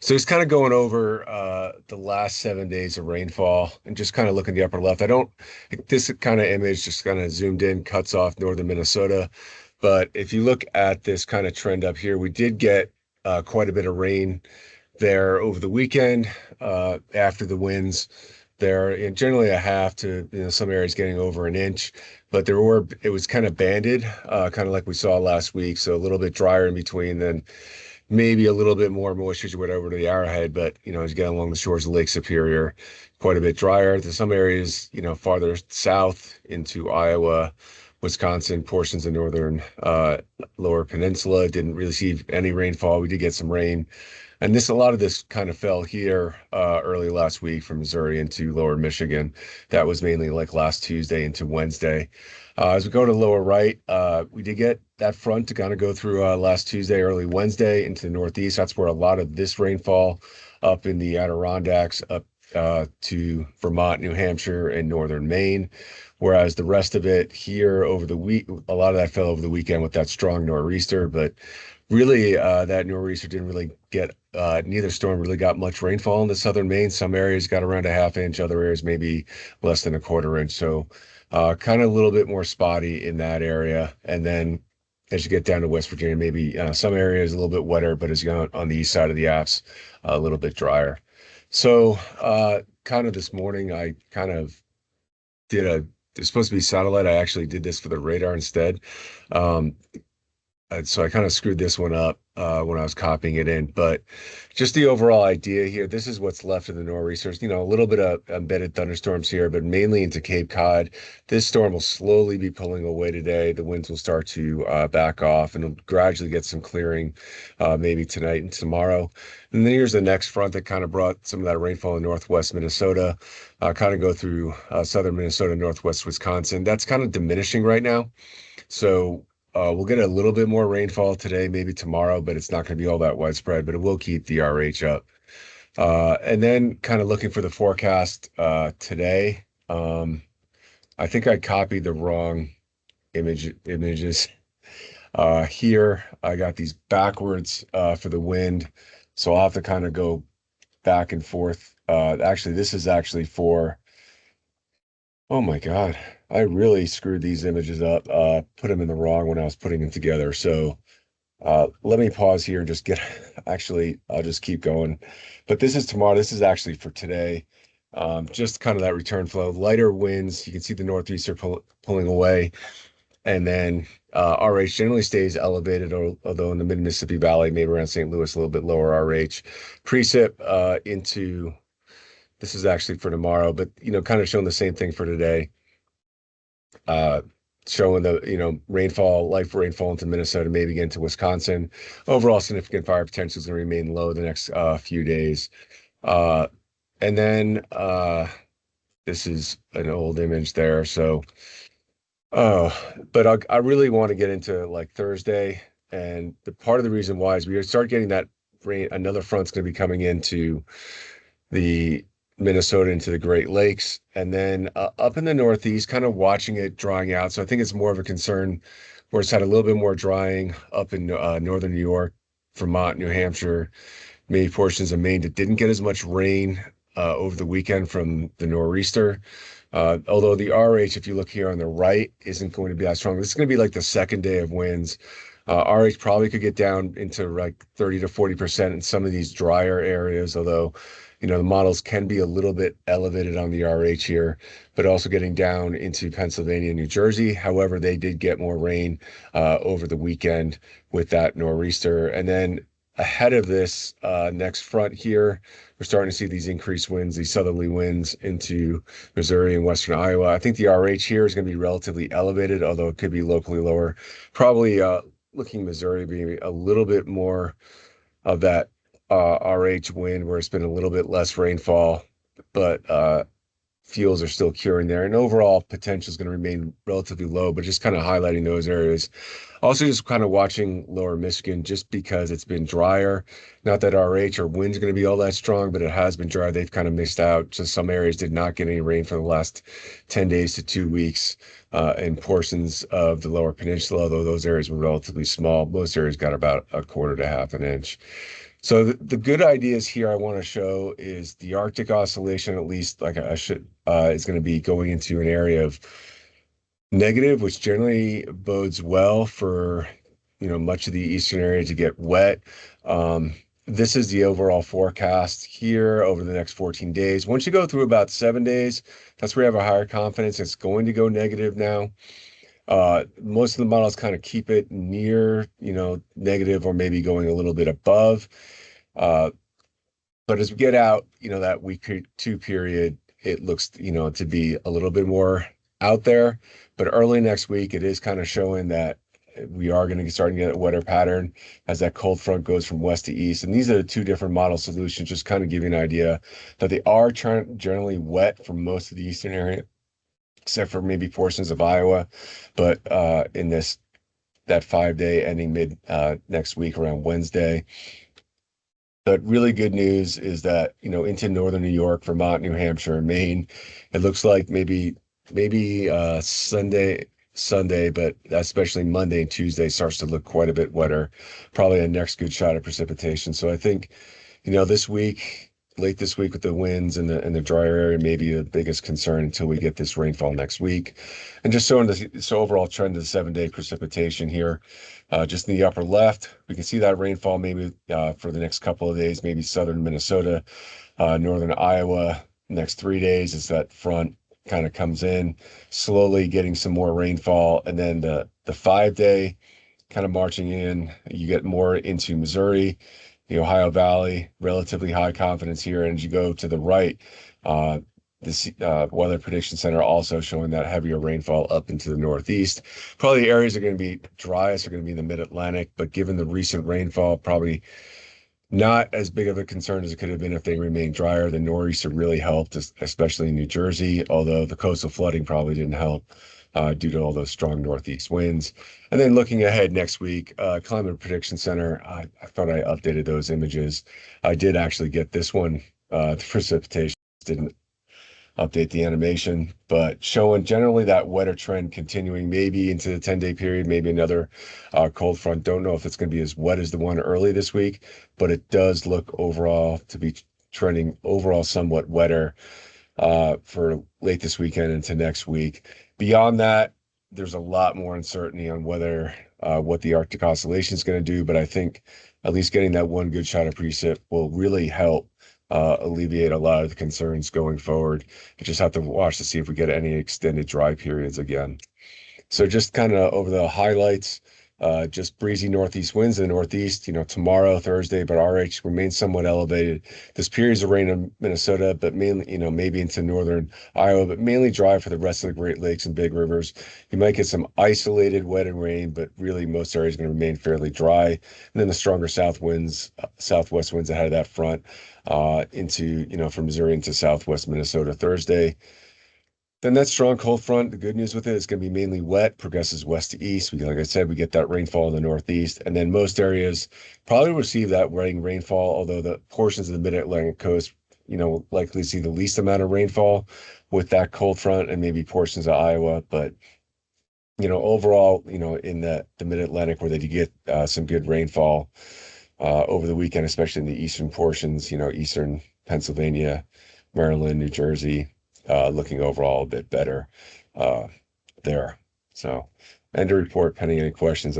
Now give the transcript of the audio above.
So he's kind of going over the last 7 days of rainfall and just kind of looking at the upper left. I don't, this kind of image just kind of zoomed in, cuts off northern Minnesota. But if you look at this kind of trend up here, we did get quite a bit of rain there over the weekend after the winds there, and generally a half to some areas getting over an inch, but it was kind of banded, kind of like we saw last week, so a little bit drier in between, then maybe a little bit more moisture as you went over to the Arrowhead, but as you get along the shores of Lake Superior, quite a bit drier. There's some areas farther south into Iowa, Wisconsin, portions of northern lower peninsula didn't really see any rainfall. We did get some rain, and a lot of this kind of fell here early last week from Missouri into lower Michigan. That was mainly like last Tuesday into Wednesday. As we go to the lower right, we did get that front to kind of go through last Tuesday, early Wednesday into the northeast. That's where a lot of this rainfall up in the Adirondacks, up to Vermont, New Hampshire, and northern Maine. Whereas the rest of it here over the week, a lot of that fell over the weekend with that strong nor'easter. But really, that nor'easter didn't really get, neither storm really got much rainfall in the southern Maine. Some areas got around a half inch, other areas maybe less than a quarter inch. So kind of a little bit more spotty in that area. And then as you get down to West Virginia, maybe some areas a little bit wetter, but as you go on the east side of the Alps, a little bit drier. So kind of this morning, I kind of it's supposed to be satellite. I actually did this for the radar instead. Um, so I kind of screwed this one up when I was copying it in, but just the overall idea here, this is what's left of the nor'easters, a little bit of embedded thunderstorms here, but mainly into Cape Cod. This storm will slowly be pulling away today. The winds will start to back off and it'll gradually get some clearing maybe tonight and tomorrow. And then here's the next front that kind of brought some of that rainfall in northwest Minnesota, kind of go through southern Minnesota, northwest Wisconsin. That's kind of diminishing right now. So we'll get a little bit more rainfall today, maybe tomorrow, but it's not going to be all that widespread, but it will keep the RH up. And then kind of looking for the forecast today. I think I copied the wrong images. Here, I got these backwards for the wind, so I'll have to kind of go back and forth. Actually, this is actually for, oh my God, I really screwed these images up, put them in the wrong when I was putting them together. So let me pause here and just actually, I'll just keep going. But this is tomorrow. This is actually for today. Just kind of that return flow, lighter winds. You can see the northeaster pulling away. And then RH generally stays elevated, although in the mid-Mississippi Valley, maybe around St. Louis, a little bit lower RH. Precip into, this is actually for tomorrow, but, kind of showing the same thing for today. Showing the, rainfall, light rainfall into Minnesota, maybe again to Wisconsin. Overall significant fire potential is going to remain low the next few days. And then this is an old image there. So, but I really want to get into like Thursday. And the part of the reason why is we start getting that rain, another front's going to be coming into the Minnesota into the Great Lakes, and then up in the Northeast, kind of watching it drying out. So I think it's more of a concern where it's had a little bit more drying up in northern New York, Vermont, New Hampshire, maybe portions of Maine that didn't get as much rain over the weekend from the nor'easter. Although the RH, if you look here on the right, isn't going to be that strong. This is going to be like the second day of winds. RH probably could get down into like 30 to 40% in some of these drier areas, although the models can be a little bit elevated on the RH here, but also getting down into Pennsylvania and New Jersey. However, they did get more rain over the weekend with that nor'easter. And then ahead of this next front here, we're starting to see these increased winds, these southerly winds into Missouri and western Iowa. I think the RH here is going to be relatively elevated, although it could be locally lower. Probably looking Missouri being a little bit more of that RH wind where it's been a little bit less rainfall, but fuels are still curing there. And overall potential is going to remain relatively low, but just kind of highlighting those areas. Also just kind of watching lower Michigan just because it's been drier. Not that RH or wind's going to be all that strong, but it has been dry. They've kind of missed out. Just some areas did not get any rain for the last 10 days to 2 weeks in portions of the lower peninsula, although those areas were relatively small. Most areas got about a quarter to half an inch. So the good ideas here I want to show is the Arctic oscillation, at least like I should, is going to be going into an area of negative, which generally bodes well for, much of the eastern area to get wet. Um, this is the overall forecast here over the next 14 days. Once you go through about 7 days, that's where you have a higher confidence. It's going to go negative now. Most of the models kind of keep it near, negative or maybe going a little bit above. Uh, but as we get out, that week two period, it looks, to be a little bit more out there. But early next week, it is kind of showing that we are going to start to get a wetter pattern as that cold front goes from west to east. And these are the two different model solutions, just kind of give you an idea that they are generally wet for most of the eastern area, except for maybe portions of Iowa. But in that 5 day ending mid next week around Wednesday. But really good news is that, into northern New York, Vermont, New Hampshire, and Maine, it looks like maybe Sunday, but especially Monday and Tuesday starts to look quite a bit wetter. Probably a next good shot of precipitation. So I think, this week, late this week with the winds and the drier area, maybe the biggest concern until we get this rainfall next week. And just showing this overall trend of the 7 day precipitation here. Just in the upper left, we can see that rainfall maybe for the next couple of days, maybe southern Minnesota, northern Iowa. Next 3 days as that front kind of comes in, slowly getting some more rainfall. And then the 5 day kind of marching in, you get more into Missouri, the Ohio Valley, relatively high confidence here. And as you go to the right, this Weather Prediction Center also showing that heavier rainfall up into the northeast. Probably the areas that are going to be driest are going to be in the mid-Atlantic, but given the recent rainfall, probably not as big of a concern as it could have been if they remained drier. The nor'easter really helped, especially in New Jersey, although the coastal flooding probably didn't help due to all those strong northeast winds. And then looking ahead next week, Climate Prediction Center, I thought I updated those images. I did actually get this one. The precipitation didn't update the animation, but showing generally that wetter trend continuing maybe into the 10-day period, maybe another cold front. Don't know if it's going to be as wet as the one early this week, but it does look overall to be trending overall somewhat wetter for late this weekend into next week. Beyond that, there's a lot more uncertainty on whether what the Arctic oscillation is going to do, but I think at least getting that one good shot of precip will really help alleviate a lot of the concerns going forward. You just have to watch to see if we get any extended dry periods again. So just kind of over the highlights, just breezy northeast winds in the northeast, tomorrow, Thursday, but RH remains somewhat elevated. There's periods of rain in Minnesota, but mainly, maybe into northern Iowa, but mainly dry for the rest of the Great Lakes and big rivers. You might get some isolated wet and rain, but really most areas are going to remain fairly dry. And then the stronger southwest winds ahead of that front into, from Missouri into southwest Minnesota Thursday. Then that strong cold front, the good news with it is going to be mainly wet, progresses west to east. Like I said, we get that rainfall in the northeast, and then most areas probably receive that rainfall, although the portions of the mid-Atlantic coast, likely see the least amount of rainfall with that cold front and maybe portions of Iowa. But, overall, in the mid-Atlantic where they do get some good rainfall over the weekend, especially in the eastern portions, eastern Pennsylvania, Maryland, New Jersey, looking overall a bit better there. So, end of report, pending any questions.